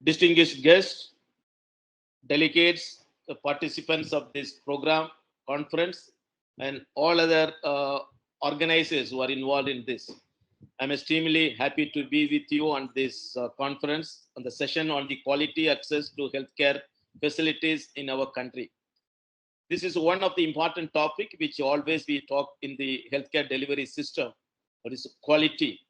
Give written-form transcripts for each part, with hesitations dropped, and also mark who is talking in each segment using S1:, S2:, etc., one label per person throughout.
S1: distinguished guests, delegates, the participants of this program, conference, and all other organizers who are involved in this. I'm extremely happy to be with you on this conference, on the session on the quality access to healthcare facilities in our country. This is one of the important topic which always we talk in the healthcare delivery system. What is quality?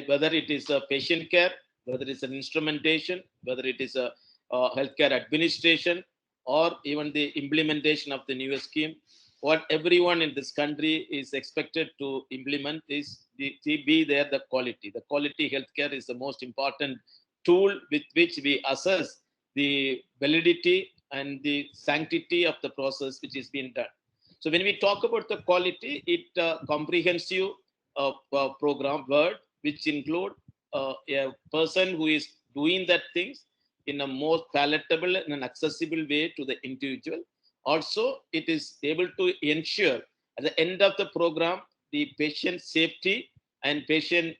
S1: Whether it is a patient care, whether it is an instrumentation, whether it is a healthcare administration, or even the implementation of the new scheme. What everyone in this country is expected to implement is to be there the quality. The quality healthcare is the most important tool with which we assess the validity and the sanctity of the process which is being done. So when we talk about the quality, it comprehensive program word which include a person who is doing that things in a more palatable and accessible way to the individual. Also, it is able to ensure at the end of the program the patient safety and patient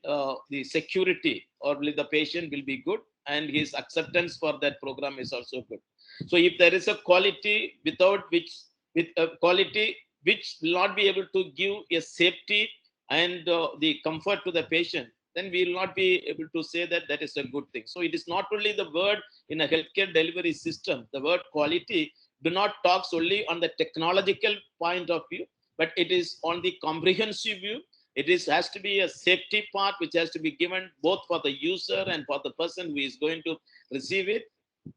S1: the security or the patient will be good and his acceptance for that program is also good. So if there is a quality without which with a quality which will not be able to give a safety and the comfort to the patient, then we will not be able to say that that is a good thing. So it is not only the word in a healthcare delivery system, the word quality do not talk solely on the technological point of view, but it is on the comprehensive view. It is has to be a safety part which has to be given both for the user and for the person who is going to receive it.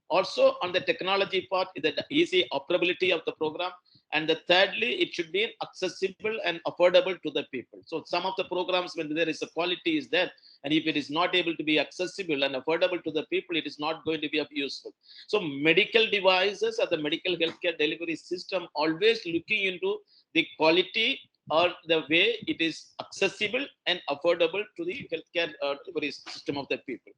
S1: Also on the technology part, the easy operability of the program. And the thirdly, it should be accessible and affordable to the people. So some of the programs, when there is a quality is there, and if it is not able to be accessible and affordable to the people, it is not going to be useful. So medical devices or the medical healthcare delivery system always looking into the quality or the way it is accessible and affordable to the healthcare delivery system of the people.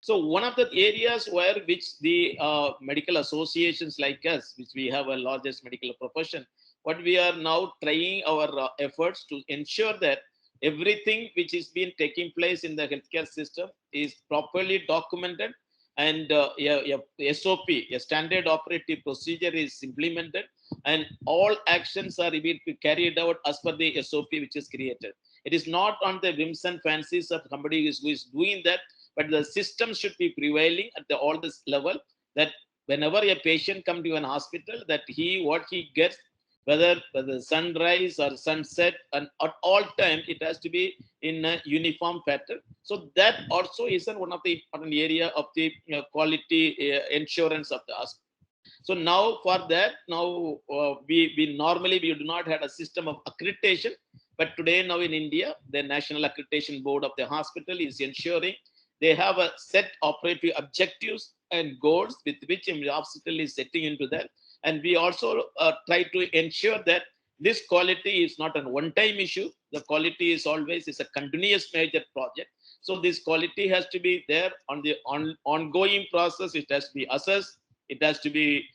S1: So one of the areas where which the medical associations like us, which we have a largest medical profession, what we are now trying our efforts to ensure that everything which is being taking place in the healthcare system is properly documented and a SOP, a standard operative procedure is implemented and all actions are being carried out as per the SOP which is created. It is not on the whims and fancies of somebody who is doing that, but the system should be prevailing at all this level that whenever a patient comes to an hospital, that what he gets, whether sunrise or sunset, and at all time, it has to be in a uniform pattern. So that also is one of the important area of the quality insurance of the hospital. So now for that, now we normally we do not have a system of accreditation, but today now in India, the National Accreditation Board of the hospital is ensuring they have a set operative objectives and goals with which the hospital is setting into that. And we also try to ensure that this quality is not a one-time issue. The quality is always is a continuous major project. So this quality has to be there on the ongoing process. It has to be assessed. It has to be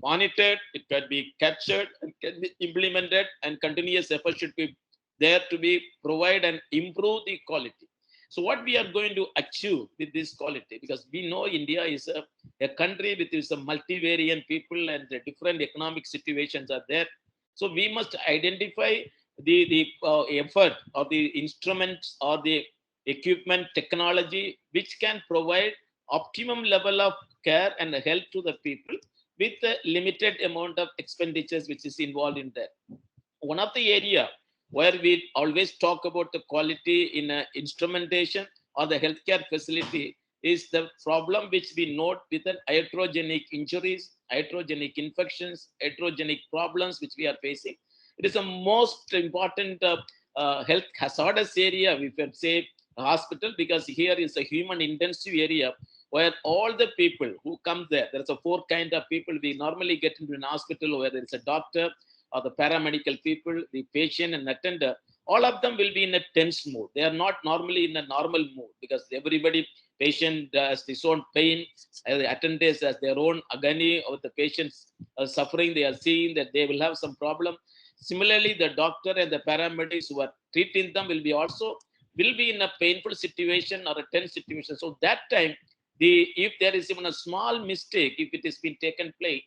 S1: monitored. It can be captured and can be implemented. And continuous effort should be there to be provide and improve the quality. So what we are going to achieve with this quality, because we know India is a country with its multivariant people and the different economic situations are there. So we must identify the effort or the instruments or the equipment technology which can provide optimum level of care and help to the people with a limited amount of expenditures which is involved in that. One of the area where we always talk about the quality in instrumentation or the healthcare facility is the problem which we note with an iatrogenic injuries, iatrogenic infections, iatrogenic problems which we are facing. It is the most important health hazardous area, we can say, hospital, because here is a human intensive area where all the people who come there's a four kind of people we normally get into an hospital, where there is a doctor, or the paramedical people, the patient and attender, all of them will be in a tense mood. They are not normally in a normal mood because everybody, patient has his own pain, the attendants has their own agony, or the patient's suffering, they are seeing that they will have some problem. Similarly, the doctor and the paramedics who are treating them will be in a painful situation or a tense situation. So that time, if there is even a small mistake, if it has been taken place,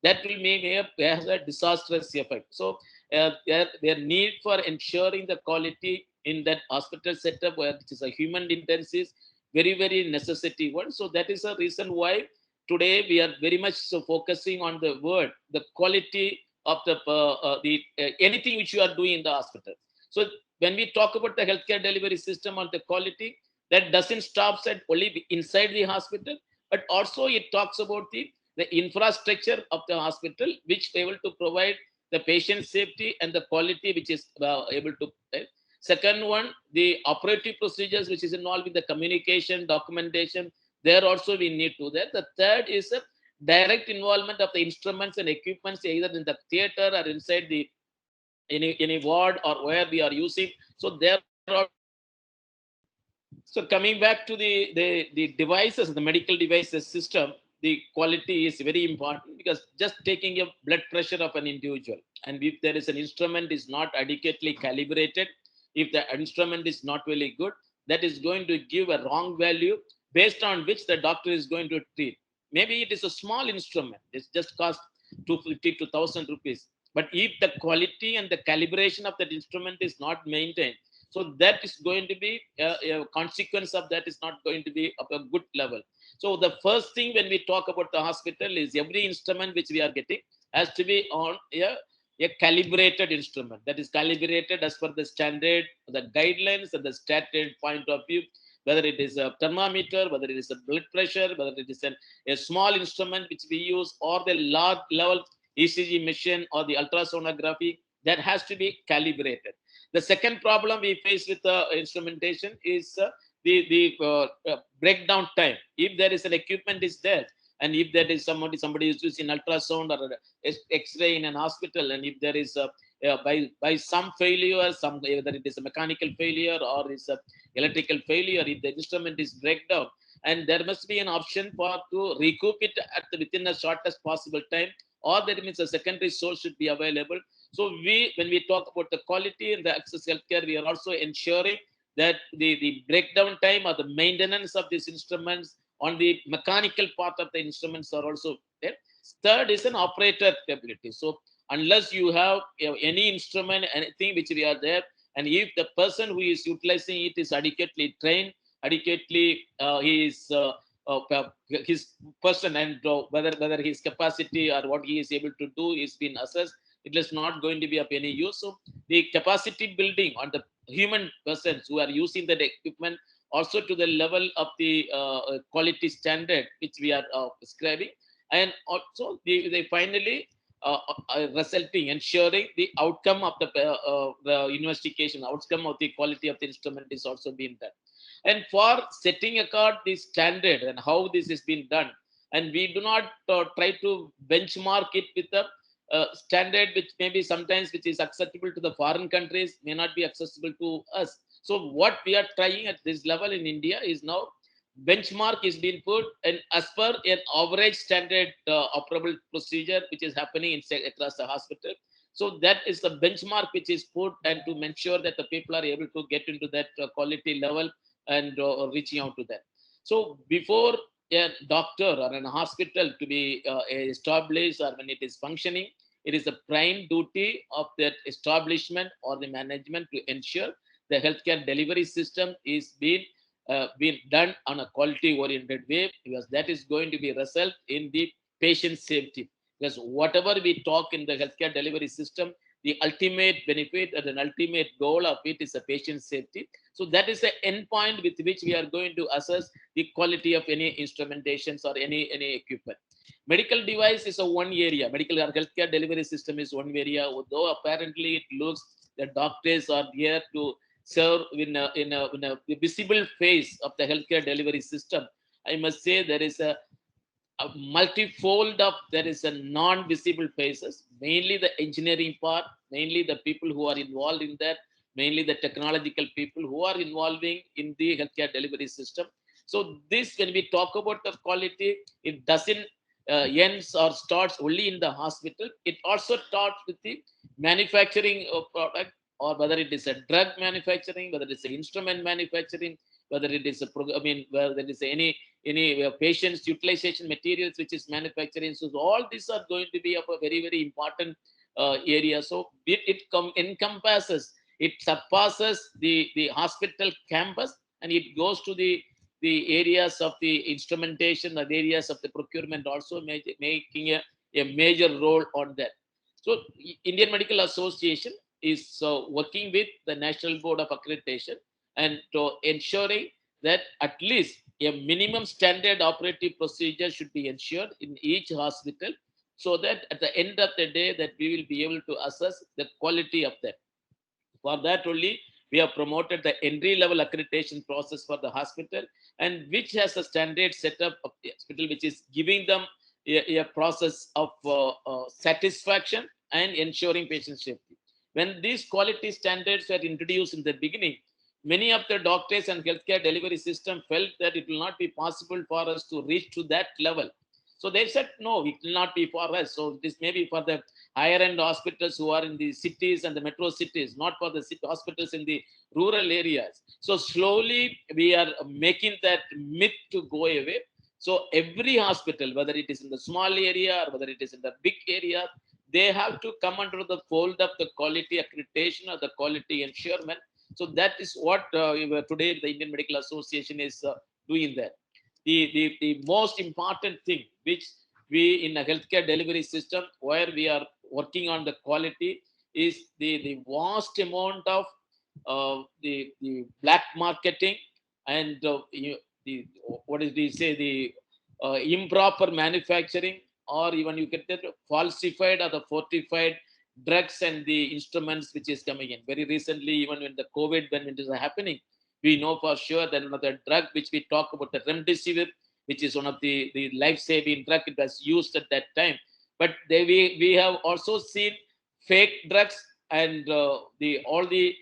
S1: that will make has a disastrous effect. So their need for ensuring the quality in that hospital setup, where it is a human intensive, very, very necessity one. So that is a reason why today we are very much so focusing on the word, the quality of the anything which you are doing in the hospital. So when we talk about the healthcare delivery system or the quality, that doesn't stop at only inside the hospital, but also it talks about the infrastructure of the hospital, which able to provide the patient safety and the quality which is able to. Second one, the operative procedures which is involved in the communication, documentation. There also we need to that. The third is a direct involvement of the instruments and equipments either in the theater or inside the any ward or where we are using. So there are. So coming back to the devices, the medical devices system, the quality is very important, because just taking a blood pressure of an individual, and if there is an instrument is not adequately calibrated, if the instrument is not really good, that is going to give a wrong value based on which the doctor is going to treat. Maybe it is a small instrument, it's just cost 250 to 1,000 rupees. But if the quality and the calibration of that instrument is not maintained, so that is going to be a consequence of that is not going to be of a good level. So the first thing when we talk about the hospital is every instrument which we are getting has to be on a calibrated instrument, that is calibrated as per the standard, the guidelines and the stated point of view, whether it is a thermometer, whether it is a blood pressure, whether it is a small instrument which we use, or the large level ECG machine or the ultrasonography, that has to be calibrated. The second problem we face with the instrumentation is the breakdown time. If there is an equipment is there, and if there is somebody is using ultrasound or X-ray in an hospital, and if there is by some failure, whether it is a mechanical failure or is a electrical failure, if the instrument is breakdown, and there must be an option for to recoup it within the shortest possible time, or that means a secondary source should be available. So when we talk about the quality and the access healthcare, we are also ensuring that the breakdown time or the maintenance of these instruments on the mechanical part of the instruments are also there. Third is an operator ability. So unless you have any instrument, anything which we are there, and if the person who is utilizing it is adequately trained, adequately he is his person, and whether his capacity or what he is able to do is being assessed, it is not going to be of any use. So the capacity building on the human persons who are using that equipment also to the level of the quality standard which we are prescribing, and also they finally resulting ensuring the outcome of the investigation, outcome of the quality of the instrument is also being done. And for setting apart the standard and how this is being done, and we do not try to benchmark it with the standard which maybe sometimes which is acceptable to the foreign countries may not be accessible to us. So what we are trying at this level in India is now benchmark is being put, and as per an average standard operable procedure which is happening across the hospital. So that is the benchmark which is put, and to make sure that the people are able to get into that quality level and reaching out to that. So before a doctor or a hospital to be established or when it is functioning, it is the prime duty of that establishment or the management to ensure the healthcare delivery system is being done on a quality oriented way, because that is going to be result in the patient safety. Because whatever we talk in the healthcare delivery system, the ultimate benefit and an ultimate goal of it is a patient safety. So that is the end point with which we are going to assess the quality of any instrumentations or any equipment. Medical device is a one area. Medical or healthcare delivery system is one area. Although apparently it looks the doctors are here to serve in a visible phase of the healthcare delivery system. I must say there is a multifold of there is a non-visible phases, mainly the engineering part, mainly the people who are involved in that, mainly the technological people who are involving in the healthcare delivery system. So this, when we talk about the quality, it doesn't ends or starts only in the hospital. It also starts with the manufacturing of product, or whether it is a drug manufacturing, whether it's an instrument manufacturing, whether it is whether there is any patient's utilization materials which is manufacturing. So all these are going to be of a very, very important area. So encompasses, it surpasses the hospital campus, and it goes to the areas of the instrumentation, the areas of the procurement, also making a major role on that. So Indian Medical Association is working with the National Board of Accreditation and to ensuring that at least a minimum standard operative procedure should be ensured in each hospital, so that at the end of the day that we will be able to assess the quality of that. For that only, we have promoted the entry-level accreditation process for the hospital, and which has a standard setup of the hospital, which is giving them a process of satisfaction and ensuring patient safety. When these quality standards were introduced in the beginning, many of the doctors and healthcare delivery system felt that it will not be possible for us to reach to that level. So they said, no, it will not be for us. So this may be for the higher end hospitals who are in the cities and the metro cities, not for the hospitals in the rural areas. So slowly we are making that myth to go away. So every hospital, whether it is in the small area or whether it is in the big area, they have to come under the fold of the quality accreditation or the quality ensurement. So that is what today the Indian Medical Association is doing that. The most important thing which we in a healthcare delivery system where we are working on the quality is the vast amount of the black marketing and the what is we say the improper manufacturing, or even you get that falsified or the fortified drugs and the instruments which is coming in. Very recently, even when the COVID, when it is happening, we know for sure that one of the drug which we talk about, the remdesivir, which is one of the life-saving drug, it was used at that time. But we have also seen fake drugs and all the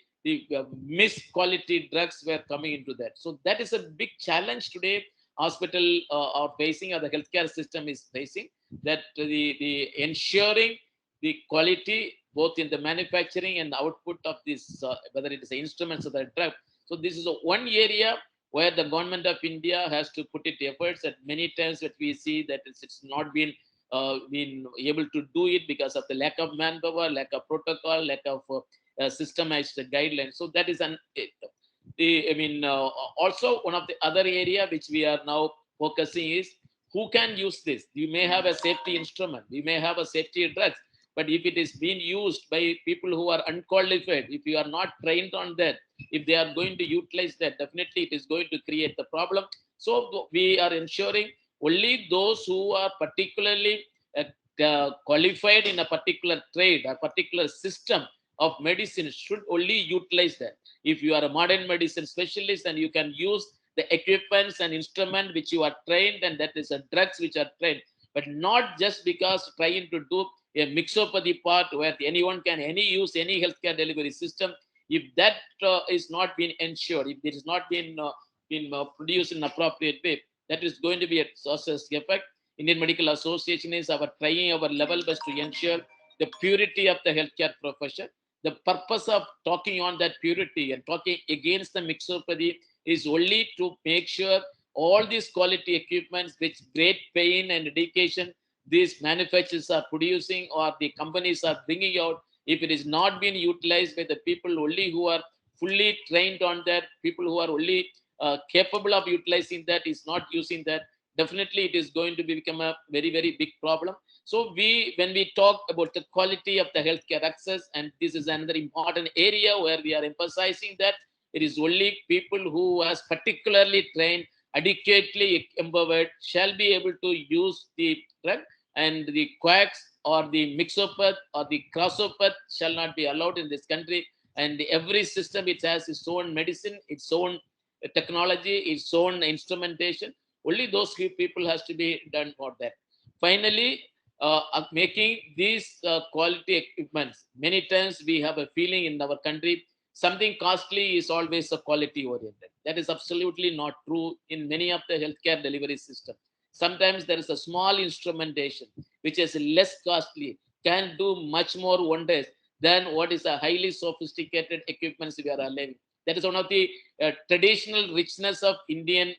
S1: missed quality drugs were coming into that. So that is a big challenge today hospital are facing, or the healthcare system is facing, that the ensuring the quality both in the manufacturing and the output of this, whether it is the instruments or the drug. So this is one area where the government of India has to put its efforts. At many times that we see that it's not been able to do it because of the lack of manpower, lack of protocol, lack of systemized guidelines. So that is also one of the other area which we are now focusing is who can use this. You may have a safety instrument, we may have a safety drugs, but if it is being used by people who are unqualified, if you are not trained on that, if they are going to utilize that, definitely it is going to create the problem. So we are ensuring only those who are particularly qualified in a particular trade, a particular system of medicine should only utilize that. If you are a modern medicine specialist and you can use the equipments and instrument which you are trained, and that is a drugs which are trained, but not just because trying to do a mixopathy part where anyone can use any healthcare delivery system. If that is not being ensured, if it is not been produced in an appropriate way, that is going to be a sources effect. Indian Medical Association is trying our level best to ensure the purity of the healthcare profession. The purpose of talking on that purity and talking against the mixopathy is only to make sure all these quality equipments which great pain and dedication these manufacturers are producing or the companies are bringing out, if it is not being utilized by the people only who are fully trained on that, people who are only capable of utilizing that is not using that, definitely it is going to become a very, very big problem. So when we talk about the quality of the healthcare access, and this is another important area where we are emphasizing that it is only people who has particularly trained, adequately empowered shall be able to use the drug, and the quacks or the mixopath or the crossopath shall not be allowed in this country. And every system, it has its own medicine, its own technology, its own instrumentation. Only those few people has to be done for that. Finally, making these quality equipments. Many times we have a feeling in our country, something costly is always a quality oriented. That is absolutely not true in many of the healthcare delivery systems. Sometimes there is a small instrumentation which is less costly, can do much more wonders than what is a highly sophisticated equipments we are allowing. That is one of the traditional richness of Indian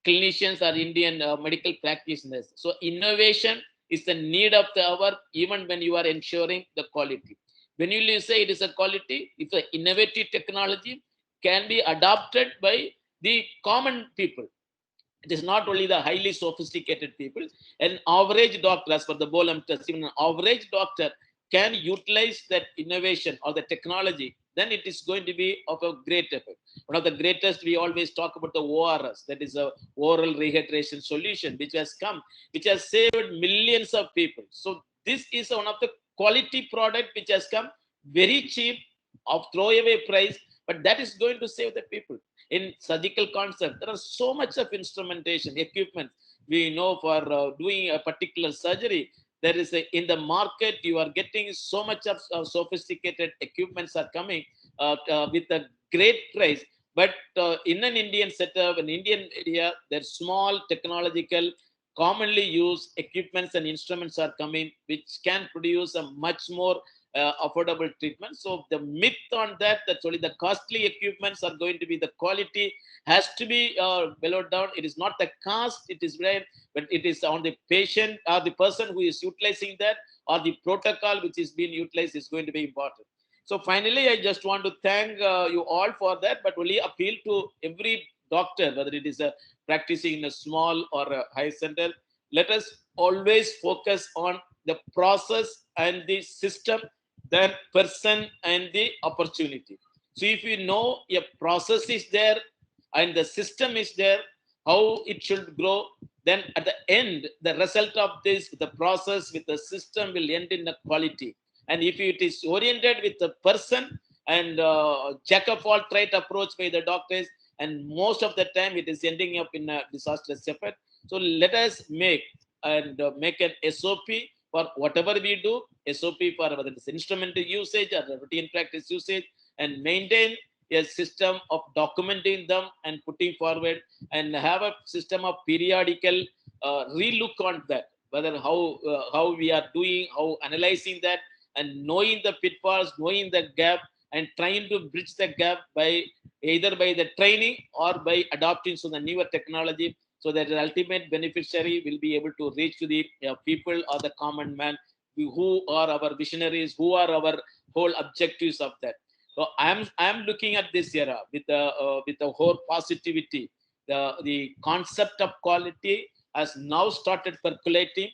S1: clinicians or Indian medical practitioners. So innovation is the need of the hour, even when you are ensuring the quality. When you say it is a quality, it's an innovative technology can be adopted by the common people. It is not only the highly sophisticated people. An average doctor, as per the Bolam test, even an average doctor can utilize that innovation or the technology, then it is going to be of a great effect. One of the greatest, we always talk about the ORS, that is a oral rehydration solution, which has come, which has saved millions of people. So this is one of the quality product which has come very cheap, of throwaway price, but that is going to save the people. In surgical concept, there are so much of instrumentation, equipment. We know for doing a particular surgery, there is in the market, you are getting so much of sophisticated equipments are coming with a great price. But in an Indian setup, an Indian area, there's small technological, commonly used equipments and instruments are coming, which can produce a much more affordable treatment. So the myth on that, that's only the costly equipments are going to be the quality has to be below down. It is not the cost, it is right, but it is on the patient or the person who is utilizing that, or the protocol which is being utilized is going to be important. So finally, I just want to thank you all for that, but only appeal to every doctor, whether it is a practicing in a small or a high center. Let us always focus on the process and the system, the person and the opportunity. So if you know a process is there and the system is there, how it should grow, then at the end, the result of this, the process with the system will end in the quality. And if it is oriented with the person and jack of all trade approach by the doctors, and most of the time it is ending up in a disastrous effect. So let us make an SOP for whatever we do, SOP for whether it's instrumental usage or routine practice usage, and maintain a system of documenting them and putting forward, and have a system of periodical relook on that, whether how we are doing, how analyzing that, and knowing the pitfalls, knowing the gap, and trying to bridge the gap by either by the training or by adopting to the newer technology, so that the ultimate beneficiary will be able to reach to the people or the common man, who are our visionaries, who are our whole objectives of that. So I'm looking at this era with the whole positivity. The concept of quality has now started percolating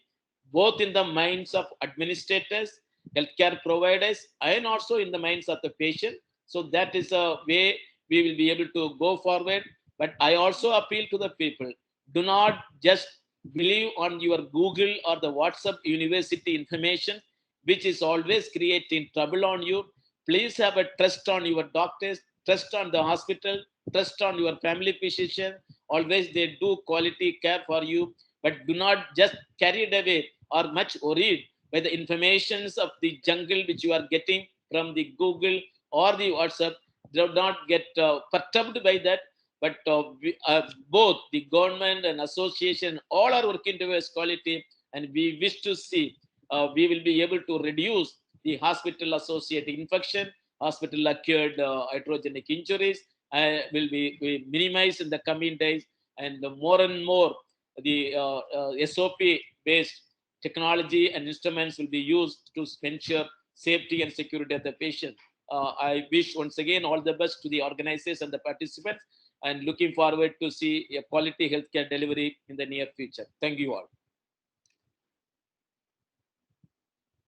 S1: both in the minds of administrators, healthcare providers, and also in the minds of the patient. So that is a way we will be able to go forward. But I also appeal to the people: do not just believe on your Google or the WhatsApp university information, which is always creating trouble on you. Please have a trust on your doctors, trust on the hospital, trust on your family physician. Always they do quality care for you, but do not just carried away or much worried by the informations of the jungle which you are getting from the Google or the WhatsApp. Do not get perturbed by that. But both the government and association all are working towards quality, and we wish to see we will be able to reduce the hospital associated infection, hospital acquired hydrogenic injuries will be minimized in the coming days, and more and more the SOP based technology and instruments will be used to ensure safety and security of the patient. I wish once again all the best to the organizers and the participants, and looking forward to see a quality healthcare delivery in the near future. Thank you all.